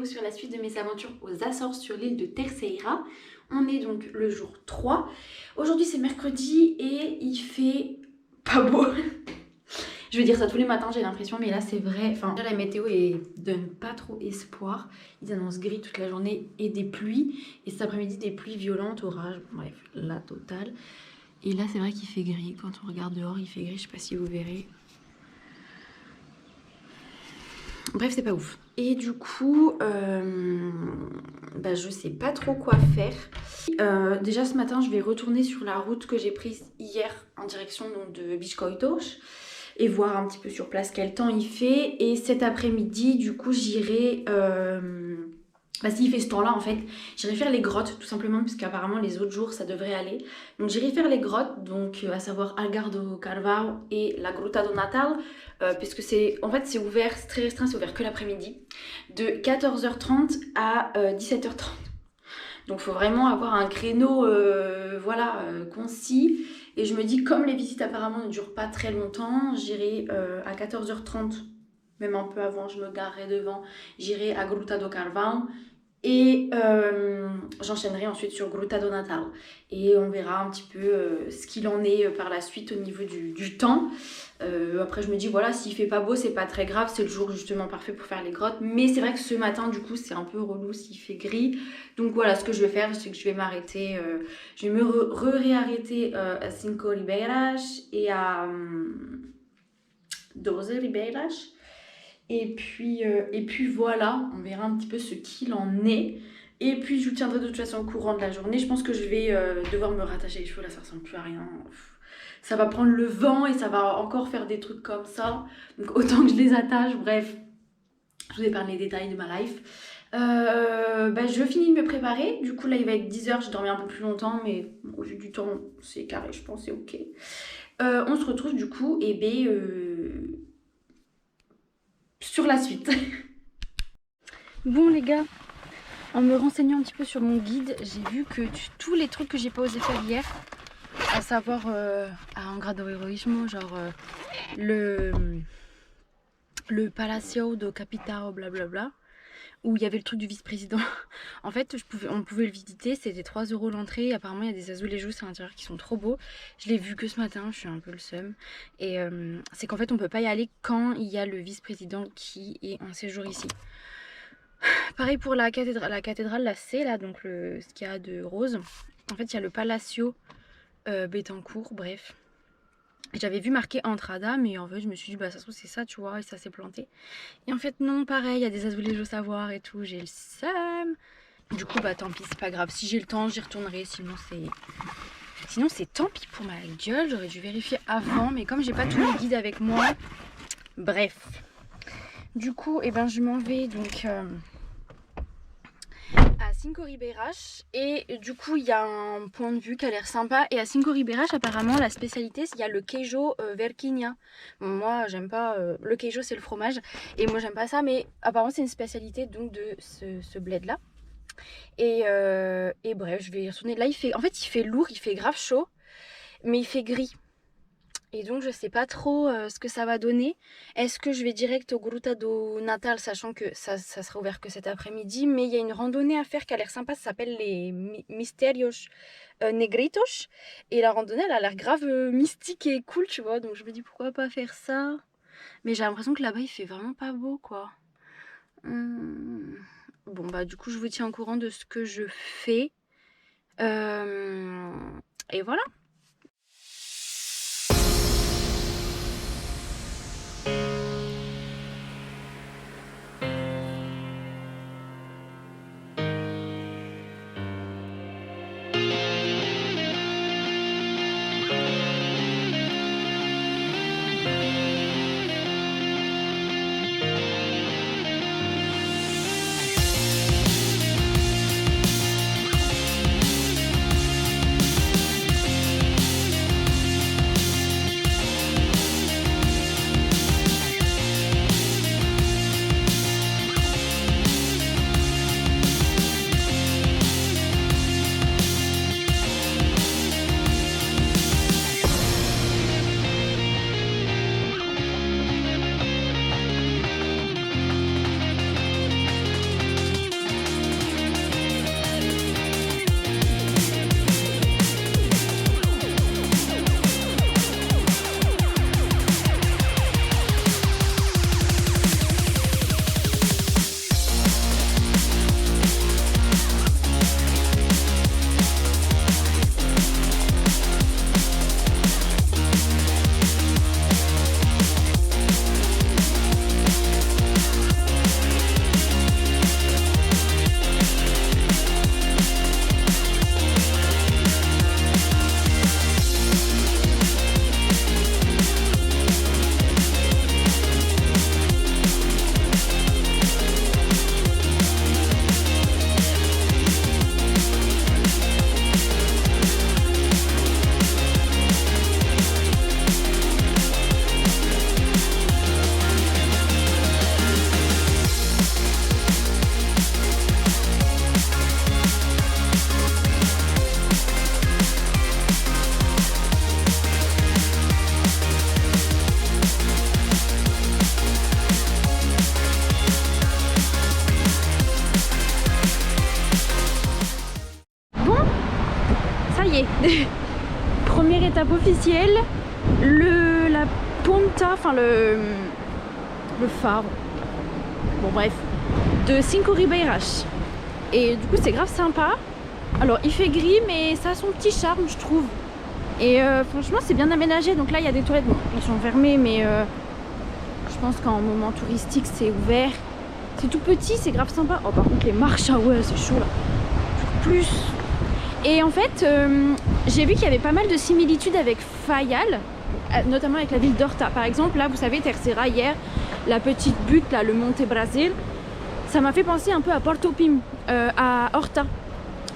vidéo sur la suite de mes aventures aux Açores sur l'île de Terceira. On est donc le jour 3. Aujourd'hui c'est mercredi et il fait pas beau. Je vais dire ça tous les matins, j'ai l'impression, mais là c'est vrai. Enfin, la météo donne pas trop espoir. Ils annoncent gris toute la journée et des pluies. Et cet après-midi, des pluies violentes, orages, bref, la totale. Et là c'est vrai qu'il fait gris. Quand on regarde dehors, il fait gris, je sais pas si vous verrez. Bref, c'est pas ouf. Et du coup, je sais pas trop quoi faire. Déjà ce matin, je vais retourner sur la route que j'ai prise hier en direction donc, de Biscoitos et voir un petit peu sur place quel temps il fait. Et cet après-midi, du coup, j'irai... s'il fait ce temps-là, en fait, j'irai faire les grottes, tout simplement, parce qu'apparemment, les autres jours, ça devrait aller. Donc, j'irai faire les grottes, donc, à savoir Algar do Carvalho et la Gruta do Natal, puisque c'est ouvert, c'est très restreint, c'est ouvert que l'après-midi, de 14h30 à 17h30. Donc, il faut vraiment avoir un créneau, concis. Et je me dis, comme les visites, apparemment, ne durent pas très longtemps, j'irai à 14h30, même un peu avant, je me garerai devant, j'irai à Gruta do Carvalho. Et j'enchaînerai ensuite sur Gruta do Natal. Et on verra un petit peu ce qu'il en est par la suite au niveau du temps. Après je me dis voilà, s'il fait pas beau c'est pas très grave, c'est le jour justement parfait pour faire les grottes. Mais c'est vrai que ce matin du coup c'est un peu relou s'il fait gris. Donc voilà, ce que je vais faire c'est que je vais m'arrêter, je vais me réarrêter à Cinco Ribeiras et à 12 Ribeiras. Et puis voilà, on verra un petit peu ce qu'il en est. Et puis je vous tiendrai de toute façon au courant de la journée. Je pense que je vais devoir me rattacher les cheveux, là ça ressemble plus à rien. Ça va prendre le vent et ça va encore faire des trucs comme ça. Donc autant que je les attache, bref. Je vous épargne les détails de ma life. Je finis de me préparer. Du coup là il va être 10h, j'ai dormi un peu plus longtemps. Mais au vu du temps c'est carré, je pense c'est ok. On se retrouve du coup sur la suite. Bon les gars, en me renseignant un petit peu sur mon guide, j'ai vu que tous les trucs que j'ai pas osé faire hier, à savoir à Angra do Heroísmo, genre le Palacio do Capitão, blablabla, où il y avait le truc du vice-président. En fait, on pouvait le visiter, c'était 3 € l'entrée. Apparemment, il y a des azulejos à l'intérieur qui sont trop beaux. Je l'ai vu que ce matin, je suis un peu le seum. Et c'est qu'en fait, on peut pas y aller quand il y a le vice-président qui est en séjour ici. Pareil pour la cathédrale, la C, là, donc ce qu'il y a de rose. En fait, il y a le Palacio Betancourt, bref. J'avais vu marqué Entrada, mais en fait, je me suis dit, ça se trouve, c'est ça, tu vois, et ça s'est planté. Et en fait, non, pareil, il y a des azulejos à voir et tout, j'ai le seum. Du coup, tant pis, c'est pas grave. Si j'ai le temps, j'y retournerai, sinon c'est tant pis pour ma gueule. J'aurais dû vérifier avant, mais comme j'ai pas tous les guides avec moi, bref. Du coup, je m'en vais donc à Cinco Ribeiras et du coup il y a un point de vue qui a l'air sympa et à Cinco Ribeiras apparemment la spécialité il y a le queijo verquinha. Bon, moi j'aime pas, le queijo c'est le fromage et moi j'aime pas ça, mais apparemment c'est une spécialité donc de ce bled là et bref je vais y retourner. Là il fait lourd, il fait grave chaud mais il fait gris. Et donc je sais pas trop ce que ça va donner. Est-ce que je vais direct au Gruta do Natal, sachant que ça sera ouvert que cet après-midi. Mais il y a une randonnée à faire qui a l'air sympa, ça s'appelle les Mistérios Negritos. Et la randonnée elle a l'air grave mystique et cool, tu vois. Donc je me dis pourquoi pas faire ça. Mais j'ai l'impression que là-bas il fait vraiment pas beau quoi. Bon du coup je vous tiens au courant de ce que je fais. Et voilà. Première étape officielle, la ponta, enfin le phare, bon bref, de Cinco Ribeiras. Et du coup c'est grave sympa. Alors il fait gris mais ça a son petit charme je trouve. Et franchement c'est bien aménagé. Donc là il y a des toilettes, bon elles sont fermées mais je pense qu'en moment touristique c'est ouvert. C'est tout petit, c'est grave sympa. Oh par contre les marches, ah ouais c'est chaud là. Plus. Et en fait j'ai vu qu'il y avait pas mal de similitudes avec Fayal, notamment avec la ville d'Horta. Par exemple là vous savez Terceira hier, la petite butte là, le Monte Brasil, ça m'a fait penser un peu à Porto Pim, à Horta.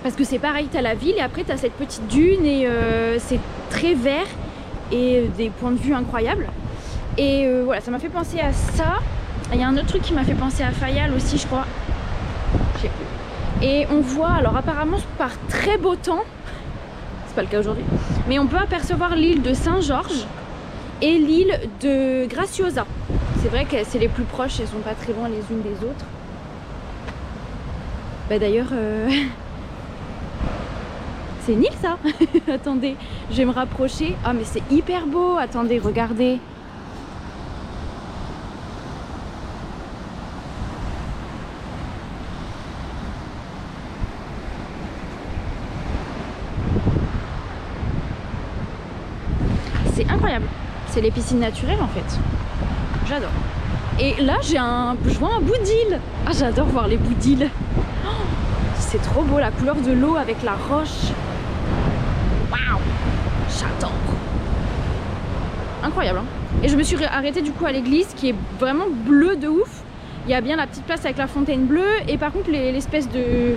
Parce que c'est pareil, t'as la ville et après t'as cette petite dune et c'est très vert et des points de vue incroyables. Et voilà, ça m'a fait penser à ça. Il y a un autre truc qui m'a fait penser à Fayal aussi, je crois. Je sais plus. Et on voit, alors apparemment par très beau temps, c'est pas le cas aujourd'hui, mais on peut apercevoir l'île de Saint-Georges et l'île de Graciosa. C'est vrai que c'est les plus proches, elles sont pas très loin les unes des autres. Bah d'ailleurs, c'est une île ça. Attendez, je vais me rapprocher. Ah mais c'est hyper beau, attendez, regardez. C'est incroyable, c'est les piscines naturelles en fait. J'adore. Et là je vois un bout d'île. Ah j'adore voir les bouts d'île. Oh, c'est trop beau la couleur de l'eau avec la roche. Waouh, j'adore. Incroyable hein. Et je me suis arrêtée du coup à l'église qui est vraiment bleue de ouf. Il y a bien la petite place avec la fontaine bleue. Et par contre l'espèce de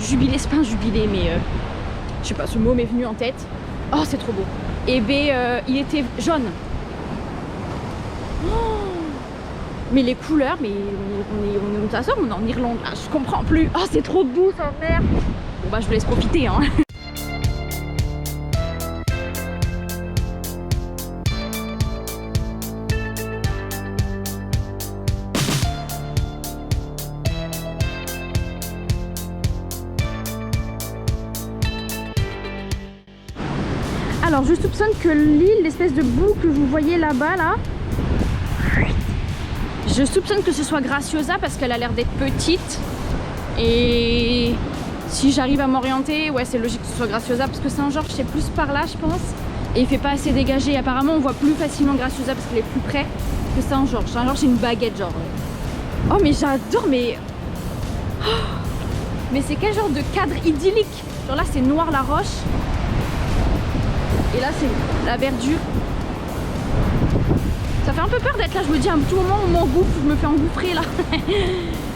jubilé, c'est pas un jubilé mais je sais pas, ce mot m'est venu en tête. Oh c'est trop beau. Et ben il était jaune. Oh, mais les couleurs, mais on est où on est en Irlande là, je comprends plus. Oh c'est trop beau sa mère. Bon bah je vous laisse profiter hein. Alors je soupçonne que l'île, l'espèce de boue que vous voyez là-bas là, je soupçonne que ce soit Graciosa parce qu'elle a l'air d'être petite. Et si j'arrive à m'orienter, ouais c'est logique que ce soit Graciosa parce que Saint-Georges c'est plus par là je pense. Et il fait pas assez dégagé. Apparemment on voit plus facilement Graciosa parce qu'elle est plus près que Saint-Georges. Saint-Georges c'est une baguette genre. Oh mais j'adore mais... Oh, mais c'est quel genre de cadre idyllique. Genre là c'est noir la roche. Et là c'est la verdure. Ça fait un peu peur d'être là, je me dis à tout moment on m'engouffre, je me fais engouffrer là.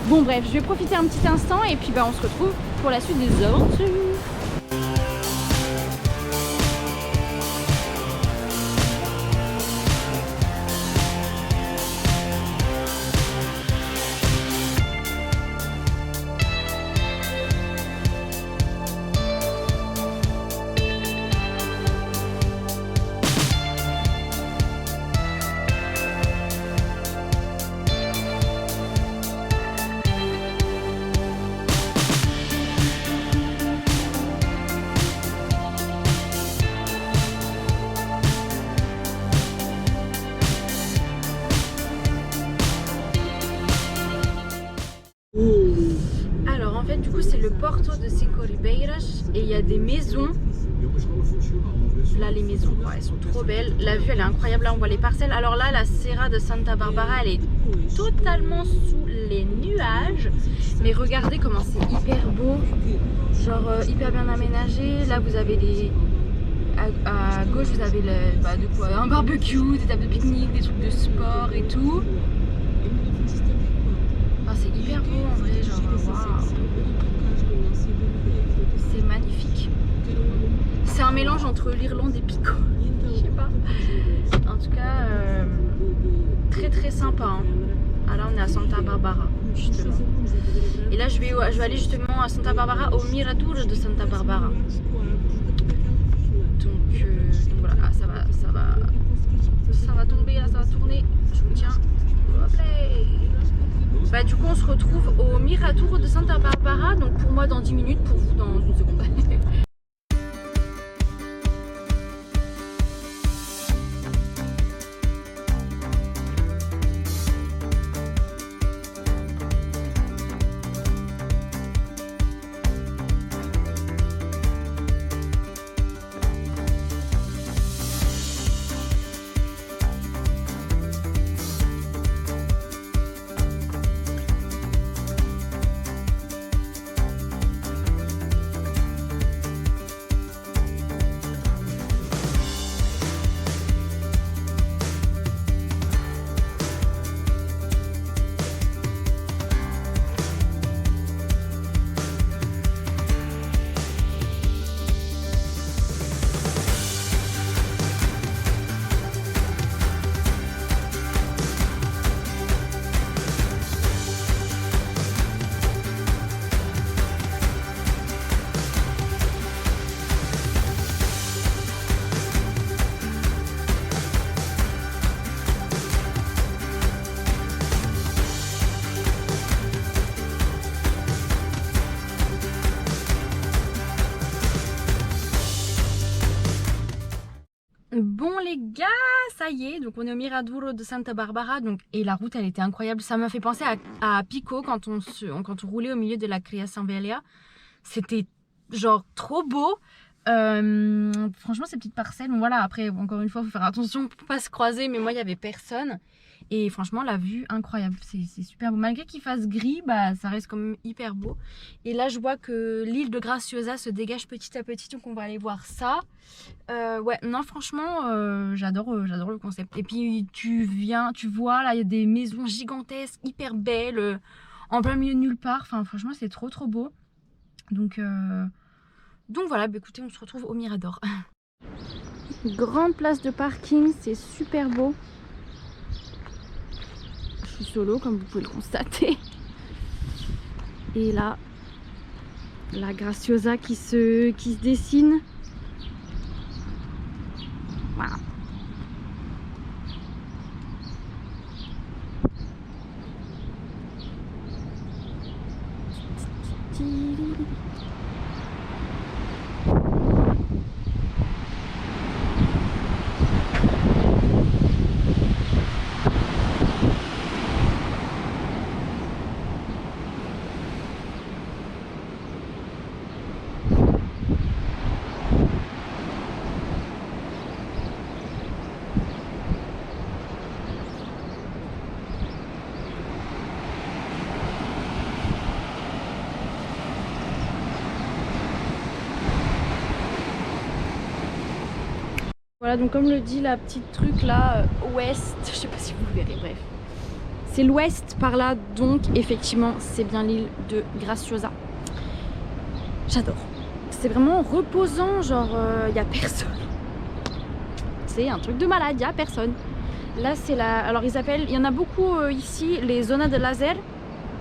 Bon bref, je vais profiter un petit instant et puis bah, on se retrouve pour la suite des aventures. Alors en fait du coup c'est le Porto de Cinco Ribeiras et il y a des maisons. Là les maisons ouais, elles sont trop belles, la vue elle est incroyable, là on voit les parcelles. Alors là la Serra de Santa Barbara elle est totalement sous les nuages. Mais regardez comment c'est hyper beau, genre hyper bien aménagé. Là vous avez les... à gauche vous avez bah, de quoi, un barbecue, des tables de pique-nique, des trucs de sport et tout. C'est hyper beau en vrai, genre waouh, c'est magnifique. C'est un mélange entre l'Irlande et Pico, je sais pas. En tout cas, très très sympa. Hein. Ah là on est à Santa Barbara justement. Et là je vais aller justement à Santa Barbara, au Mirador de Santa Barbara. Donc voilà, ah, ça va tomber, là, ça va tourner. Je vous tiens. Hop là. Bah du coup on se retrouve au Mirador de Santa Barbara, donc pour moi dans 10 minutes, pour vous dans une seconde. dit ah ça y est, donc on est au Mirador de Santa Barbara, donc, et la route elle était incroyable, ça m'a fait penser à Pico quand on roulait au milieu de la Cria San Velia, c'était genre trop beau. Franchement ces petites parcelles, bon, voilà, après encore une fois il faut faire attention pour pas se croiser, mais moi il y avait personne et franchement la vue incroyable, c'est super beau, malgré qu'il fasse gris, bah ça reste quand même hyper beau. Et là je vois que l'île de Graciosa se dégage petit à petit, donc on va aller voir ça. Ouais, non franchement j'adore le concept. Et puis tu vois là il y a des maisons gigantesques hyper belles en plein milieu de nulle part, enfin franchement c'est trop beau. Donc voilà, bah écoutez, on se retrouve au Mirador. Grande place de parking, c'est super beau. Je suis solo, comme vous pouvez le constater. Et là, la Graciosa qui se dessine. Voilà. Voilà, donc comme le dit la petite truc là, ouest, je sais pas si vous verrez, bref. C'est l'ouest par là, donc effectivement c'est bien l'île de Graciosa. J'adore. C'est vraiment reposant, genre y a personne. C'est un truc de malade, y a personne. Là c'est la... Alors ils appellent, il y en a beaucoup ici, les zonas de laser.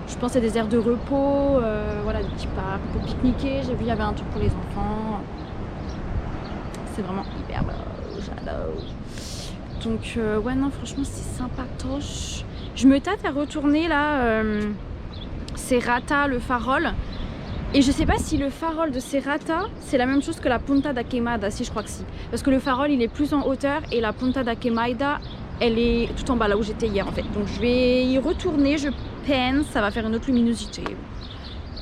Je pense à des aires de repos, voilà, des petits parcs pour pique-niquer. J'ai vu il y avait un truc pour les enfants. C'est vraiment hyper beau. J'adore. Donc ouais non franchement c'est sympatoche. Je me tâte à retourner là Serrata, le Farol. Et je sais pas si le Farol de Serrata c'est la même chose que la Punta da Queimada, si je crois que si. Parce que le Farol il est plus en hauteur et la Punta da Queimada elle est tout en bas là où j'étais hier en fait. Donc je vais y retourner, je pense, ça va faire une autre luminosité.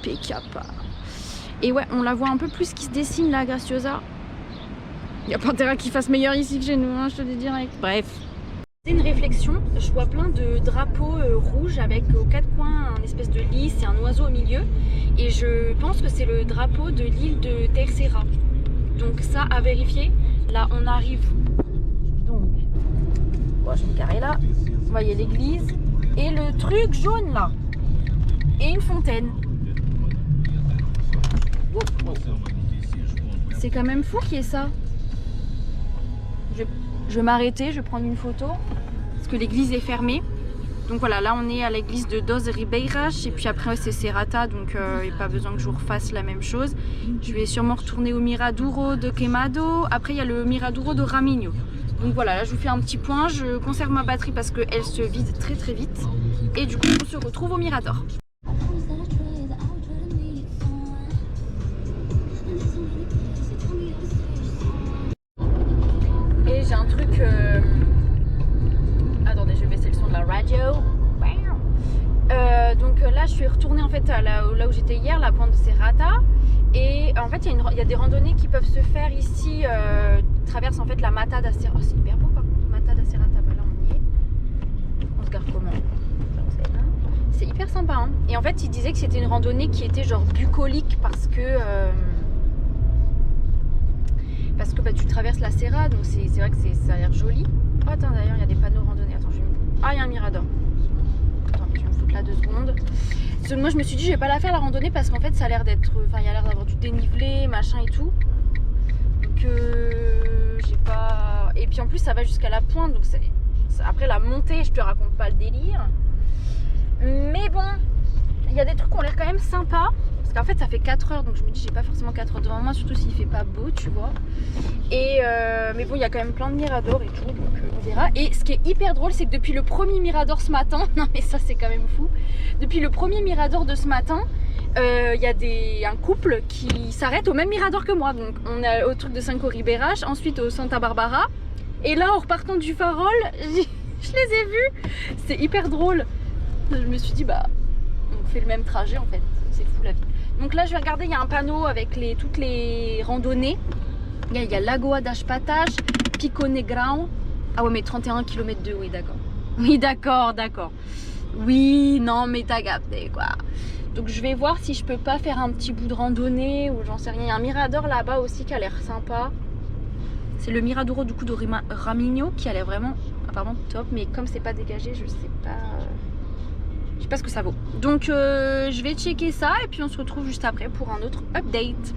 Pecapa. Et ouais on la voit un peu plus qui se dessine la Graciosa. Il n'y a pas intérêt qu'il fasse meilleur ici que chez nous, hein, je te le dis direct. Bref. C'est une réflexion, je vois plein de drapeaux rouges avec aux quatre coins un espèce de lys et un oiseau au milieu. Et je pense que c'est le drapeau de l'île de Terceira. Donc ça à vérifier. Là on arrive. Donc, bon, je vais me carrer là. Vous voyez l'église. Et le truc jaune là. Et une fontaine. Oh, oh. C'est quand même fou qu'il y ait ça. Je vais m'arrêter, je vais prendre une photo parce que l'église est fermée. Donc voilà, là on est à l'église de Dos Ribeiras et puis après c'est Serrata, donc il n'y a pas besoin que je vous refasse la même chose. Je vais sûrement retourner au Mirador de Queimado. Après il y a le Mirador de Raminho. Donc voilà, là je vous fais un petit point, je conserve ma batterie parce qu'elle se vide très vite. Et du coup on se retrouve au Mirador. J'ai un truc attendez, je vais baisser le son de la radio. Donc là je suis retournée en fait à là où j'étais hier, la pointe de Serrata. Et en fait il y a des randonnées qui peuvent se faire ici, traverse en fait la Mata da Serrata. Oh, c'est hyper beau par contre, Mata da Serrata, bah là on y est. On se gare comment? C'est hyper sympa hein. Et en fait il disait que c'était une randonnée qui était genre bucolique parce que bah, tu traverses la Serra, donc c'est vrai que ça a l'air joli. Oh, attends, d'ailleurs, il y a des panneaux randonnée. Attends, ah, il y a un Mirador. Attends, je vais me foutre là 2 secondes. Moi, je me suis dit, je vais pas la faire la randonnée parce qu'en fait, ça a l'air d'être. Enfin, il y a l'air d'avoir du dénivelé, machin et tout. Donc, j'ai pas. Et puis en plus, ça va jusqu'à la pointe. Donc, après la montée, je te raconte pas le délire. Mais bon, il y a des trucs qui ont l'air quand même sympas. Parce qu'en fait ça fait 4 heures donc je me dis j'ai pas forcément 4 heures devant moi, surtout s'il fait pas beau tu vois. Et mais bon il y a quand même plein de miradors et tout donc on verra. Et ce qui est hyper drôle c'est que depuis le premier mirador ce matin, non mais ça c'est quand même fou, depuis le premier mirador de ce matin il y a un couple qui s'arrête au même mirador que moi. Donc on est au truc de Cinco Ribeiras, ensuite au Santa Barbara Et là en repartant du Farol, je les ai vus. C'est hyper drôle. Je me suis dit bah on fait le même trajet en fait. C'est fou la vie. Donc là je vais regarder, il y a un panneau avec toutes les randonnées. Il y a Lagoa das Patas, Pico Negrão. Ah ouais mais 31 km de, oui d'accord. Oui d'accord, d'accord. Oui, non mais t'as capté quoi. Donc je vais voir si je peux pas faire un petit bout de randonnée ou j'en sais rien. Il y a un mirador là-bas aussi qui a l'air sympa. C'est le Miradouro du coup de Raminho qui a l'air vraiment apparemment top. Mais comme c'est pas dégagé, je sais pas ce que ça vaut. Donc je vais checker ça et puis on se retrouve juste après pour un autre update.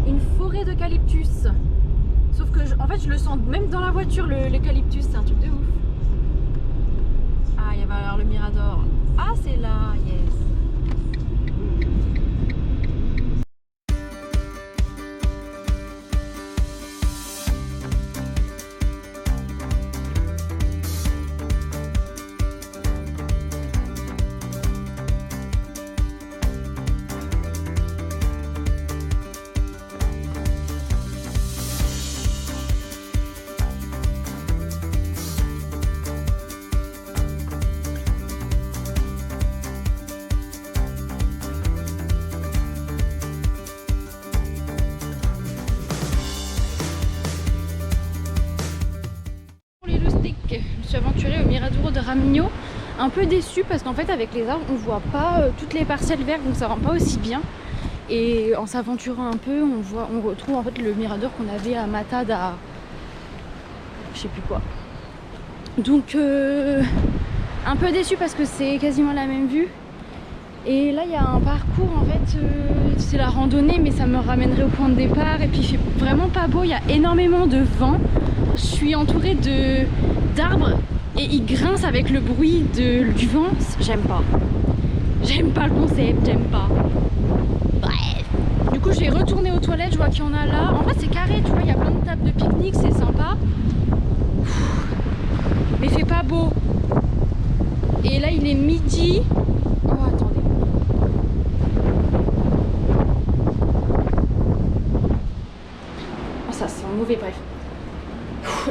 Une forêt d'eucalyptus. Sauf que en fait je le sens même dans la voiture l'eucalyptus, c'est un truc de ouf. Ah il va y avoir le mirador. Ah c'est là, yes. Je me suis aventurée au Miradouro de Raminho, un peu déçue parce qu'en fait avec les arbres on voit pas toutes les parcelles vertes donc ça rend pas aussi bien. Et en s'aventurant un peu on retrouve en fait le mirador qu'on avait à Matad à je sais plus quoi. Donc un peu déçue parce que c'est quasiment la même vue. Et là il y a un parcours en fait, c'est la randonnée mais ça me ramènerait au point de départ. Et puis il fait vraiment pas beau, il y a énormément de vent. Je suis entourée d'arbres et ils grincent avec le bruit du vent. J'aime pas. J'aime pas le concept, j'aime pas. Bref. Du coup je vais retourner aux toilettes, je vois qu'il y en a là. En fait c'est carré, tu vois, il y a plein de tables de pique-nique, c'est sympa. Mais il fait pas beau. Et là il est midi. Oh attendez. Oh ça sent mauvais, bref.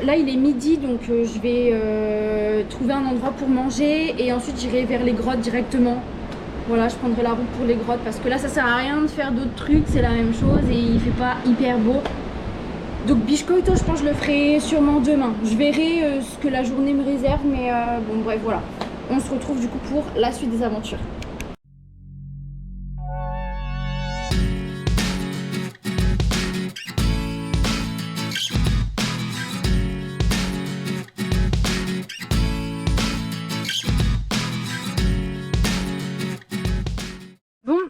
Là il est midi donc je vais trouver un endroit pour manger et ensuite j'irai vers les grottes directement. Voilà, je prendrai la route pour les grottes parce que là ça sert à rien de faire d'autres trucs, c'est la même chose et il fait pas hyper beau. Donc Biscoito je pense que je le ferai sûrement demain. Je verrai ce que la journée me réserve mais bon bref voilà. On se retrouve du coup pour la suite des aventures.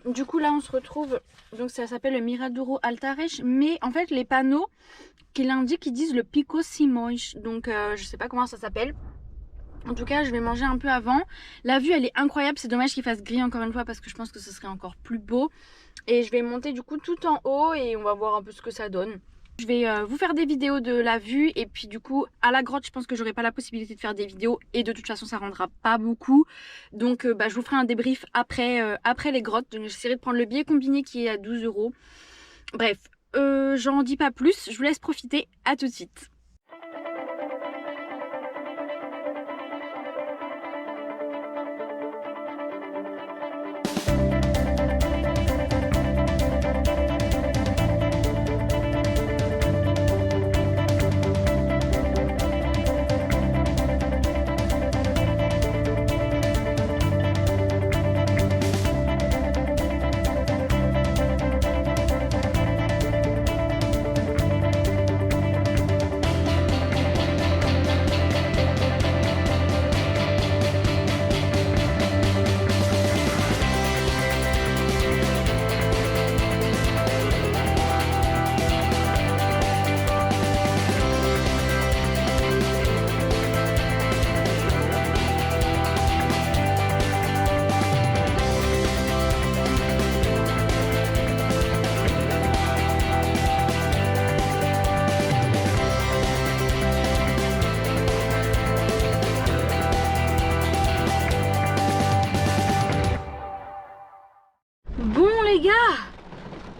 Du coup là on se retrouve, donc ça s'appelle le Miradouro Altares, mais en fait les panneaux qui l'indiquent ils disent le Pico Simões, donc je sais pas comment ça s'appelle. En tout cas je vais manger un peu avant. La vue elle est incroyable, c'est dommage qu'il fasse gris encore une fois parce que je pense que ce serait encore plus beau. Et je vais monter du coup tout en haut et on va voir un peu ce que ça donne. Je vais vous faire des vidéos de la vue et puis du coup à la grotte je pense que j'aurai pas la possibilité de faire des vidéos et de toute façon ça rendra pas beaucoup. Donc je vous ferai un débrief après les grottes. Donc j'essaierai de prendre le billet combiné qui est à 12 €. Bref, j'en dis pas plus, je vous laisse profiter, à tout de suite.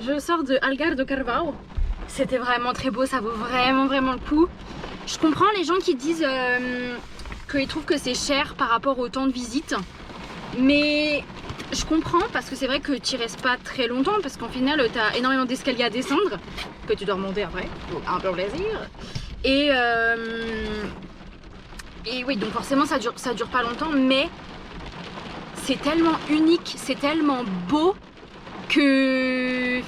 Je sors de Algar do Carvalho. C'était vraiment très beau, ça vaut vraiment le coup. Je comprends les gens qui disent qu'ils trouvent que c'est cher par rapport au temps de visite. Mais je comprends parce que c'est vrai que tu restes pas très longtemps parce qu'en final tu as énormément d'escaliers à descendre que tu dois remonter après, donc un peu plaisir. Et oui, donc forcément ça dure pas longtemps, mais c'est tellement unique, c'est tellement beau que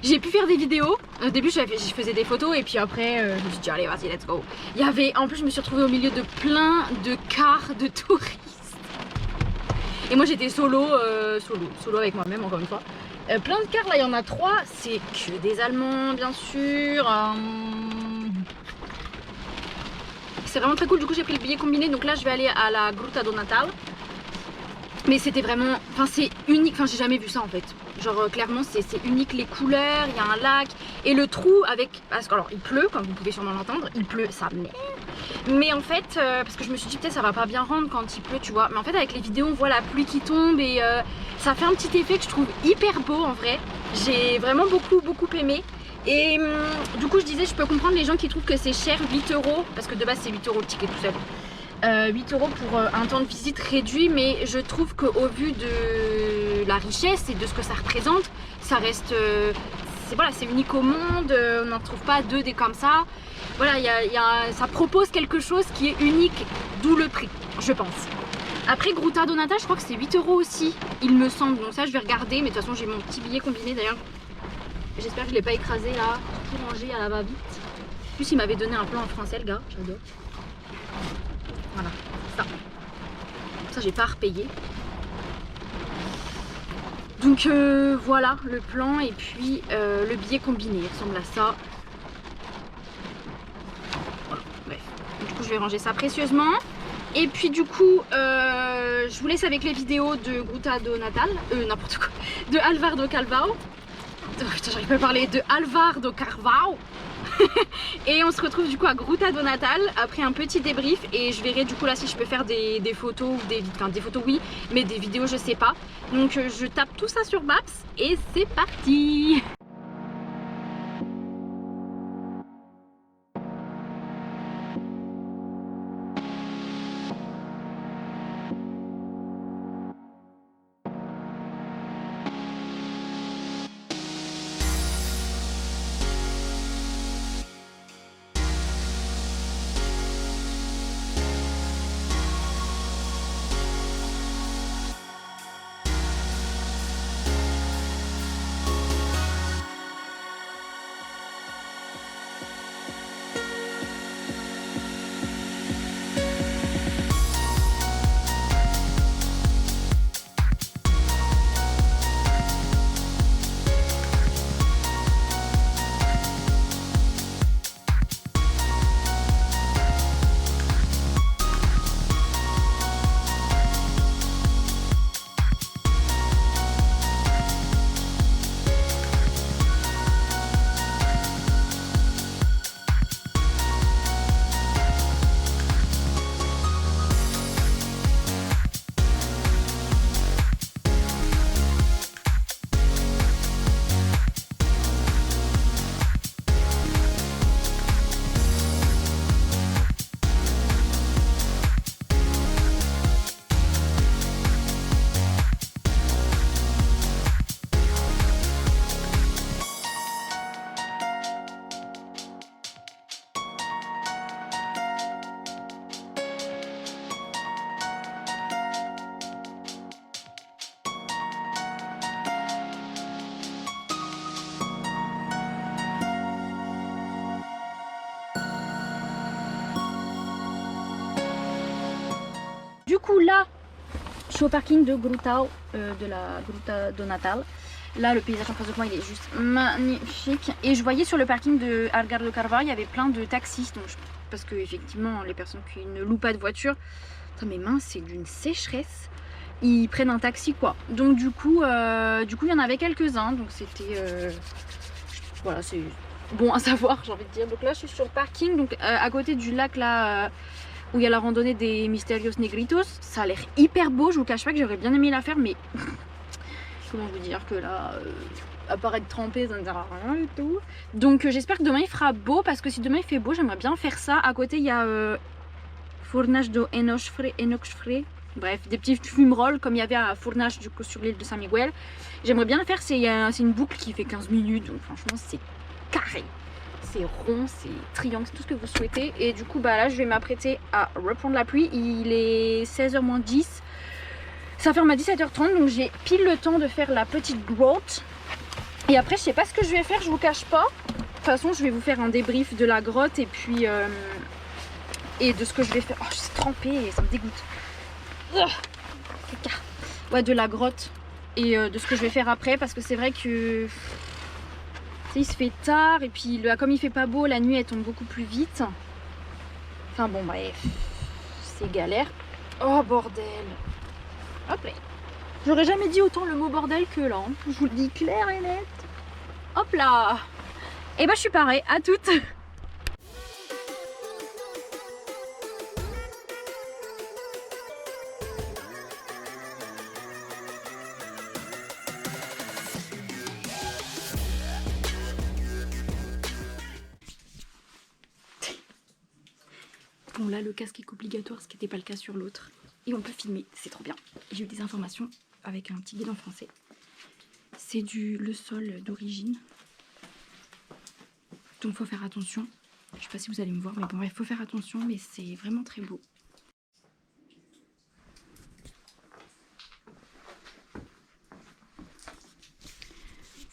j'ai pu faire des vidéos. Au début je faisais des photos et puis après je me suis dit allez vas-y let's go. En plus je me suis retrouvée au milieu de plein de cars de touristes. Et moi j'étais solo avec moi-même encore une fois. Plein de cars, là il y en a 3, c'est que des Allemands bien sûr. C'est vraiment très cool, du coup j'ai pris le billet combiné, donc là je vais aller à la Gruta do Natal. Mais c'était vraiment, enfin c'est unique, enfin j'ai jamais vu ça en fait. Genre clairement c'est unique, les couleurs, il y a un lac et le trou avec, parce que alors il pleut comme vous pouvez sûrement l'entendre, il pleut, ça merde. Mais en fait, parce que je me suis dit peut-être ça va pas bien rendre quand il pleut tu vois, mais en fait avec les vidéos on voit la pluie qui tombe et ça fait un petit effet que je trouve hyper beau en vrai. J'ai vraiment beaucoup aimé. Et du coup je disais je peux comprendre les gens qui trouvent que c'est cher, 8 €, parce que de base c'est 8 € le ticket tout seul. 8 € pour un temps de visite réduit, mais je trouve qu'au vu de la richesse et de ce que ça représente, ça reste, c'est unique au monde, on n'en trouve pas deux des comme ça. Voilà, ça propose quelque chose qui est unique, d'où le prix, je pense. Après Gruta do Natal, je crois que c'est 8 € aussi, il me semble, donc ça je vais regarder, mais de toute façon j'ai mon petit billet combiné d'ailleurs. J'espère que je l'ai pas écrasé là, tout rangé à la va-vite. En plus il m'avait donné un plan en français le gars, j'adore. Voilà, ça j'ai pas à repayer. Donc voilà le plan et puis le billet combiné, il ressemble à ça. Voilà, bref. Du coup je vais ranger ça précieusement. Et puis du coup je vous laisse avec les vidéos de Gruta do Natal, n'importe quoi, de Alvar do Carvalho. Oh, putain j'arrive pas à parler, de Alvar do Carvalho. Et on se retrouve du coup à Gruta do Natal après un petit débrief et je verrai du coup là si je peux faire des photos, des photos oui, mais des vidéos je sais pas. Donc je tape tout ça sur Maps et c'est parti. Du coup là, je suis au parking de Gruta, de la Gruta do Natal. Là le paysage en face de moi il est juste magnifique. Et je voyais sur le parking de Alvar do Carvalho il y avait plein de taxis. Donc parce que effectivement les personnes qui ne louent pas de voiture, putain, mes mains c'est d'une sécheresse. Ils prennent un taxi quoi. Donc du coup il y en avait quelques-uns. Donc c'était voilà, c'est bon à savoir j'ai envie de dire. Donc là je suis sur le parking, donc à côté du lac là où il y a la randonnée des Misterios Negritos. Ça a l'air hyper beau, je vous cache pas que j'aurais bien aimé la faire, mais comment vous dire que là, à part être trempé, ça ne sert à rien du tout. Donc j'espère que demain il fera beau, parce que si demain il fait beau, j'aimerais bien faire ça. À côté il y a Fournage de Enoch Frais. Bref, des petits fumerolles comme il y avait à Fournage du coup sur l'île de Saint-Miguel. J'aimerais bien le faire, c'est une boucle qui fait 15 minutes, donc franchement c'est carré. C'est rond, c'est triangle, c'est tout ce que vous souhaitez. Et du coup bah là je vais m'apprêter à reprendre la pluie. Il est 16h moins 10. Ça ferme à 17h30, donc j'ai pile le temps de faire la petite grotte. Et après je sais pas ce que je vais faire, je vous cache pas. De toute façon je vais vous faire un débrief de la grotte et puis et de ce que je vais faire. Oh je suis trempée, ça me dégoûte. Ouais, de la grotte et de ce que je vais faire après, parce que c'est vrai que il se fait tard et puis comme il fait pas beau, la nuit elle tombe beaucoup plus vite. Enfin bon bref, c'est galère. Oh bordel. Hop là. J'aurais jamais dit autant le mot bordel que là, hein. Je vous le dis clair et net. Hop là. Et bah je suis parée, à toutes. Bon là le casque est obligatoire, ce qui n'était pas le cas sur l'autre. Et on peut filmer, c'est trop bien. J'ai eu des informations avec un petit guide en français. C'est le sol d'origine. Donc faut faire attention. Je sais pas si vous allez me voir, mais bon il faut faire attention, mais c'est vraiment très beau.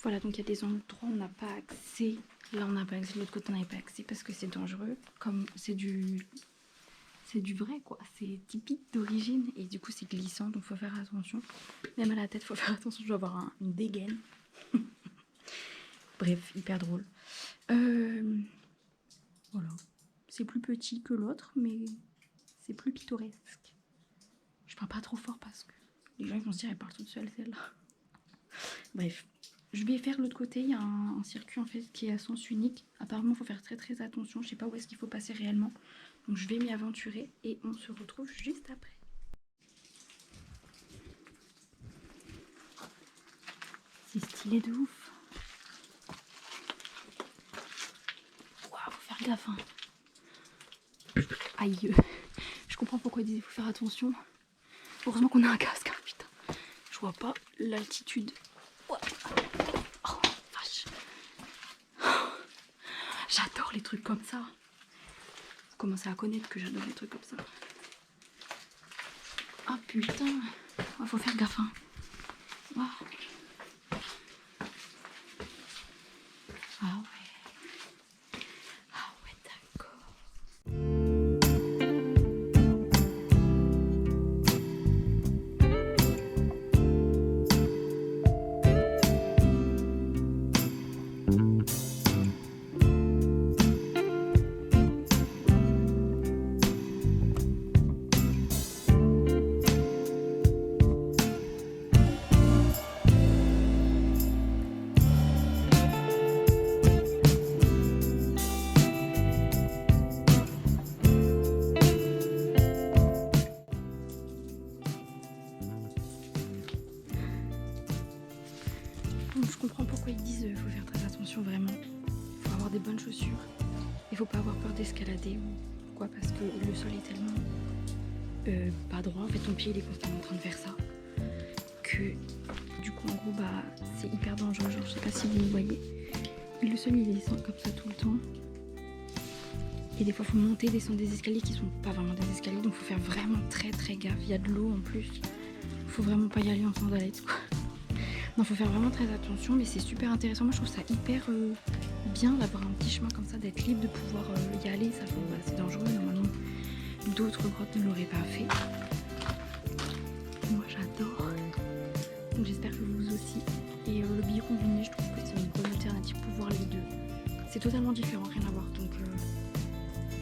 Voilà, donc il y a des endroits où on n'a pas accès. Là on n'a pas accès, de l'autre côté on n'avait pas accès parce que c'est dangereux. Comme c'est du vrai quoi, c'est typique d'origine et du coup c'est glissant, donc faut faire attention. Même à la tête faut faire attention, je dois avoir une dégaine. Bref, hyper drôle. Voilà, c'est plus petit que l'autre, mais c'est plus pittoresque. Je parle pas trop fort parce que les gens ils vont se dire elle parle toute seule celle-là. Bref, je vais faire l'autre côté, il y a un circuit en fait qui est à sens unique. Apparemment il faut faire très attention, je sais pas où est-ce qu'il faut passer réellement. Donc je vais m'y aventurer et on se retrouve juste après. C'est stylé de ouf. Waouh, faut faire gaffe. Hein. Aïe. Je comprends pourquoi ils disaient faut faire attention. Heureusement qu'on a un casque. Hein, putain. Je vois pas l'altitude. Oh vache. J'adore les trucs comme ça. Commencer à connaître que j'adore les trucs comme ça. Ah putain, faut faire gaffe. Hein. Wow. Ah ouais. Ah ouais, d'accord. Je comprends pourquoi ils disent faut faire très attention vraiment. Il faut avoir des bonnes chaussures. Il faut pas avoir peur d'escalader ou quoi parce que le sol est tellement pas droit. En fait ton pied il est constamment en train de faire ça. Que du coup en gros bah c'est hyper dangereux. Genre je sais pas si vous me voyez. Le sol il descend comme ça tout le temps. Et des fois faut monter, descendre des escaliers qui sont pas vraiment des escaliers. Donc faut faire vraiment très gaffe. Il y a de l'eau en plus. Faut vraiment pas y aller en sandalettes quoi. Non, faut faire vraiment très attention, mais c'est super intéressant. Moi, je trouve ça hyper bien d'avoir un petit chemin comme ça, d'être libre, de pouvoir y aller. Ça, c'est dangereux. Normalement, d'autres grottes ne l'auraient pas fait. Moi, j'adore. Donc, j'espère que vous aussi. Et le billet combiné, je trouve que c'est une bonne alternative pour voir les deux. C'est totalement différent, rien à voir. Donc,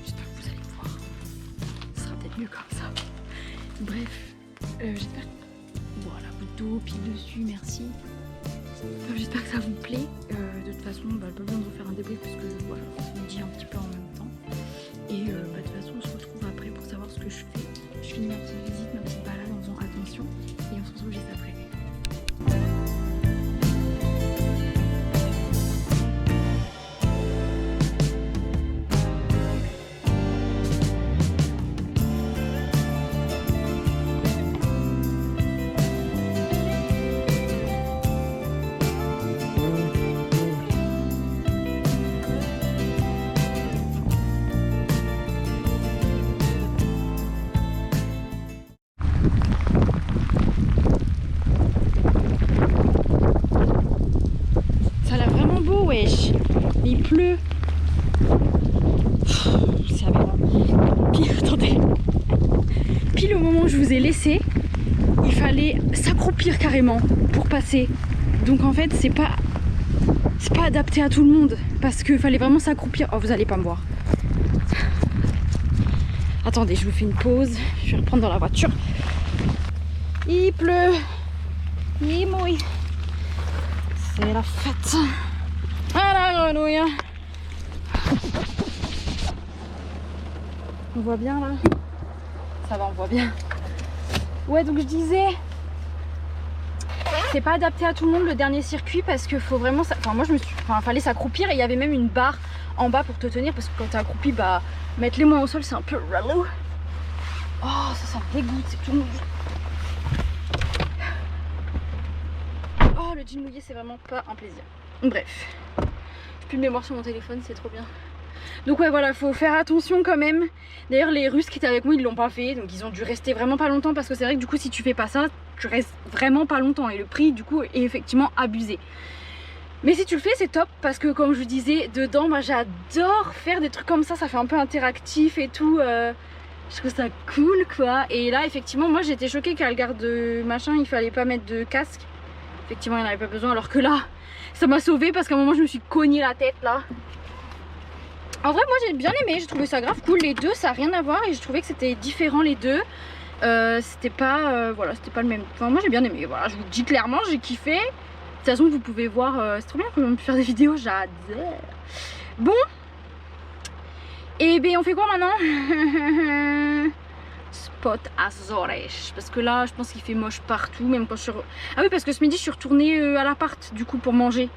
j'espère que vous allez me voir. Ce sera peut-être mieux comme ça. Bref, j'espère que voilà, goutte d'eau, pile dessus, merci. J'espère que ça vous plaît. De toute façon, pas besoin de refaire un débrief parce que voilà, on me dit un petit peu en même temps. Et de toute façon, on se retrouve après pour savoir ce que je fais. Je finis ma petite visite, ma petite balade en faisant attention. Et on se retrouve juste après. pleut. C'est aberrant. Puis, attendez. Pile au moment où je vous ai laissé, il fallait s'accroupir carrément pour passer. Donc en fait, c'est pas adapté à tout le monde parce qu'il fallait vraiment s'accroupir. Oh, vous allez pas me voir. Attendez, je vous fais une pause. Je vais reprendre dans la voiture. Il pleut. Il mouille. C'est la fête. Ah la grenouille. On voit bien là? Ça va, on voit bien. Ouais, donc je disais, c'est pas adapté à tout le monde le dernier circuit parce que faut vraiment, enfin moi fallait s'accroupir et il y avait même une barre en bas pour te tenir parce que quand t'es accroupi, bah mettre les mains au sol c'est un peu relou. Oh ça me dégoûte, c'est tout mouillé. Oh le jean mouillé c'est vraiment pas un plaisir. Bref, j'ai plus de mémoire sur mon téléphone, c'est trop bien. Donc ouais voilà, faut faire attention quand même. D'ailleurs les Russes qui étaient avec moi ils l'ont pas fait, donc ils ont dû rester vraiment pas longtemps parce que c'est vrai que du coup si tu fais pas ça, tu restes vraiment pas longtemps et le prix du coup est effectivement abusé. Mais si tu le fais c'est top parce que comme je vous disais dedans, moi j'adore faire des trucs comme ça fait un peu interactif et tout. Je trouve ça cool quoi. Et là effectivement moi j'étais choquée qu'à le garde machin il fallait pas mettre de casque. Effectivement il n'y en avait pas besoin alors que là ça m'a sauvée parce qu'à un moment je me suis cogné la tête là. En vrai moi j'ai bien aimé, j'ai trouvé ça grave cool, les deux ça a rien à voir et je trouvais que c'était différent les deux. C'était pas voilà, c'était pas le même. Enfin moi j'ai bien aimé, voilà, je vous le dis clairement, j'ai kiffé. De toute façon vous pouvez voir, c'est trop bien qu'on peut faire des vidéos, j'adore. Bon. Et bien on fait quoi maintenant? Spot Azores. Parce que là je pense qu'il fait moche partout, même quand je suis... Ah oui parce que ce midi je suis retournée à l'appart du coup pour manger.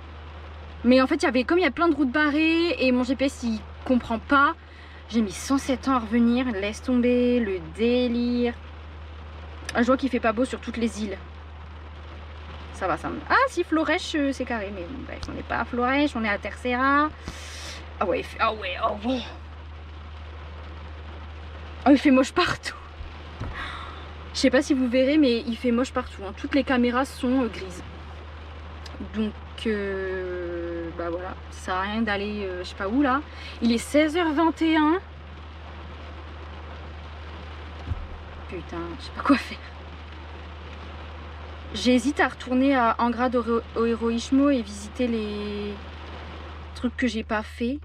Mais en fait comme il y a plein de routes barrées et mon GPS il comprend pas. J'ai mis 107 ans à revenir, laisse tomber le délire. Ah, je vois qu'il fait pas beau sur toutes les îles. Ça va, ça me... Ah si Florèche c'est carré, mais bon, bref, on n'est pas à Florèche, on est à Terceira. Ah ouais, ah ouais, ah ouais. Oh il fait moche partout. Je sais pas si vous verrez mais il fait moche partout, hein. Toutes les caméras sont grises. Donc bah voilà, ça sert à rien d'aller je sais pas où là. Il est 16h21. Putain, je sais pas quoi faire. J'hésite à retourner à Angra do Heroísmo et visiter les trucs que j'ai pas fait.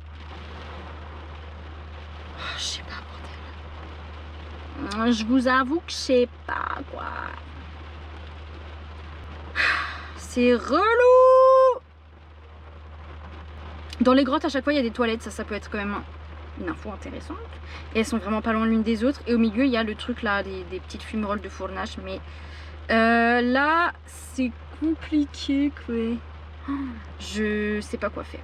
Oh, je sais pas, bordel. Je vous avoue que je sais pas quoi. C'est relou. Dans les grottes à chaque fois il y a des toilettes, ça peut être quand même une info intéressante. Et elles sont vraiment pas loin l'une des autres. Et au milieu il y a le truc là, des petites fumerolles de fournache. Mais là c'est compliqué quoi. Je sais pas quoi faire.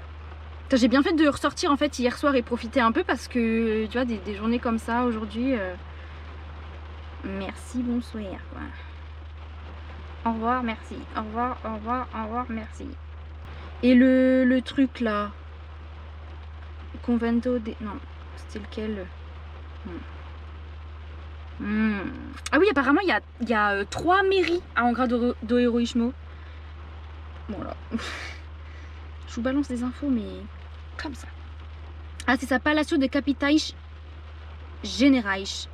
J'ai bien fait de ressortir en fait hier soir et profiter un peu parce que tu vois des journées comme ça aujourd'hui. Merci, bonsoir quoi. Au revoir, merci. Au revoir, au revoir, au revoir, merci. Et le truc là. Convento de... Non, c'était lequel? Ah oui, apparemment il y a 3 mairies à Angra do Heroísmo. Voilà. Je vous balance des infos, mais comme ça. Ah, c'est ça, Palacio de Capitais Generais.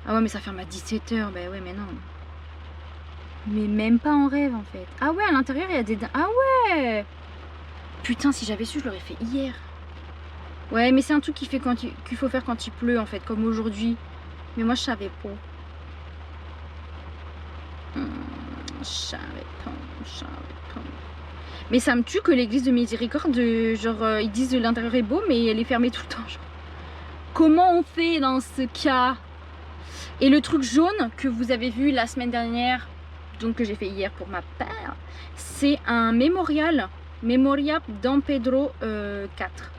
Ah ouais, mais ça ferme à 17h. Bah ouais, mais non. Mais même pas en rêve en fait. Ah ouais, à l'intérieur il y a des... Ah ouais. Putain, si j'avais su, je l'aurais fait hier. Ouais, mais c'est un truc qu'il faut faire quand il pleut en fait, comme aujourd'hui. Mais moi je savais pas. Je savais pas. Mais ça me tue que l'église de Miséricorde, genre ils disent de l'intérieur est beau, mais elle est fermée tout le temps. Genre. Comment on fait dans ce cas? Et le truc jaune que vous avez vu la semaine dernière, donc que j'ai fait hier pour ma part, c'est un mémorial Dom Pedro 4.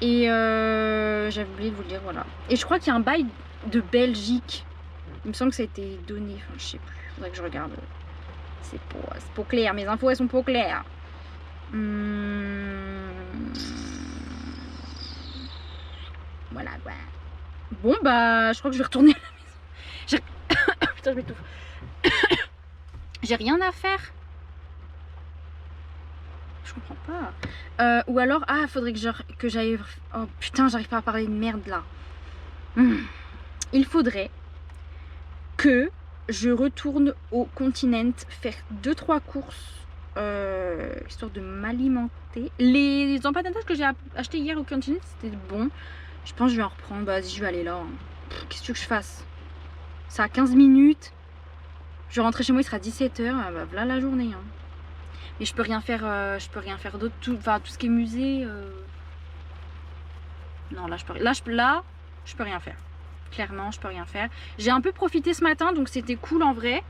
Et j'avais oublié de vous le dire, voilà. Et je crois qu'il y a un bail de Belgique. Il me semble que ça a été donné, enfin je sais plus, faudrait que je regarde. C'est pas clair, mes infos elles sont pas claires. Voilà quoi. Bon bah je crois que je vais retourner à la maison. Putain je m'étouffe. J'ai rien à faire. Je comprends pas. Ou alors, faudrait que j'aille... Oh putain, j'arrive pas à parler de merde là. Il faudrait que je retourne au Continent faire 2-3 courses, histoire de m'alimenter. Les empanadas que j'ai acheté hier au Continent, c'était bon. Je pense que je vais en reprendre. Bah, vas-y, je vais aller là. Qu'est-ce que tu veux que je fasse? Ça a 15 minutes. Je vais rentrer chez moi, il sera 17h. Bah, voilà la journée. Hein. Mais je peux rien faire, d'autre. Enfin, tout ce qui est musée. Non, là, je peux rien faire. Clairement, je peux rien faire. J'ai un peu profité ce matin, donc c'était cool en vrai.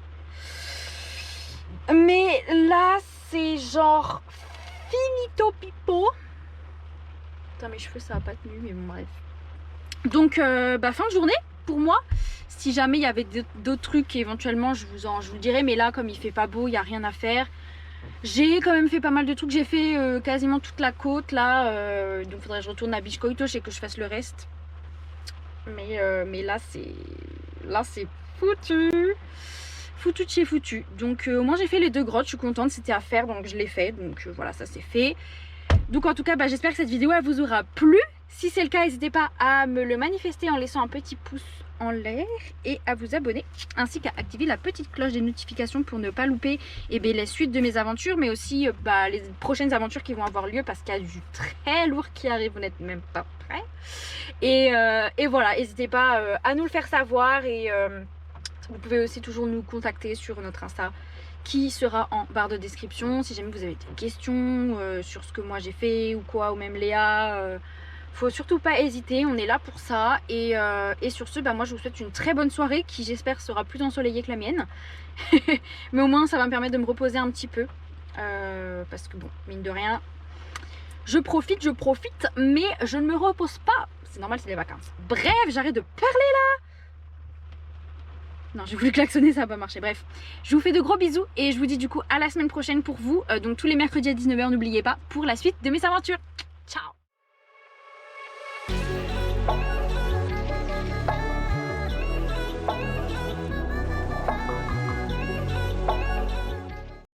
Mais là, c'est genre finito pipo. Putain, mes cheveux, ça a pas tenu, mais bon, bref. Donc, fin de journée pour moi. Si jamais il y avait d'autres trucs, éventuellement, je vous dirai. Mais là, comme il fait pas beau, il n'y a rien à faire. J'ai quand même fait pas mal de trucs. J'ai fait quasiment toute la côte là. Donc, faudrait que je retourne à Beach Coitos et que je fasse le reste. Mais là, c'est foutu. Foutu de chez foutu. Donc, moi, j'ai fait les 2 grottes. Je suis contente. C'était à faire, donc je l'ai fait. Donc, voilà, ça c'est fait. Donc, en tout cas, j'espère que cette vidéo, elle vous aura plu. Si c'est le cas, n'hésitez pas à me le manifester en laissant un petit pouce en l'air et à vous abonner, ainsi qu'à activer la petite cloche des notifications pour ne pas louper les suites de mes aventures, mais aussi les prochaines aventures qui vont avoir lieu, parce qu'il y a du très lourd qui arrive, vous n'êtes même pas prêts. Et voilà, n'hésitez pas à nous le faire savoir, et vous pouvez aussi toujours nous contacter sur notre Insta qui sera en barre de description si jamais vous avez des questions sur ce que moi j'ai fait ou quoi, ou même Léa. Faut surtout pas hésiter, on est là pour ça. Et sur ce, moi je vous souhaite une très bonne soirée qui, j'espère, sera plus ensoleillée que la mienne. Mais au moins ça va me permettre de me reposer un petit peu. Parce que bon, mine de rien, je profite, mais je ne me repose pas. C'est normal, c'est les vacances. Bref, j'arrête de parler là. Non, j'ai voulu klaxonner, ça n'a pas marché. Bref, je vous fais de gros bisous et je vous dis du coup à la semaine prochaine pour vous. Donc tous les mercredis à 19h, n'oubliez pas, pour la suite de mes aventures. Ciao.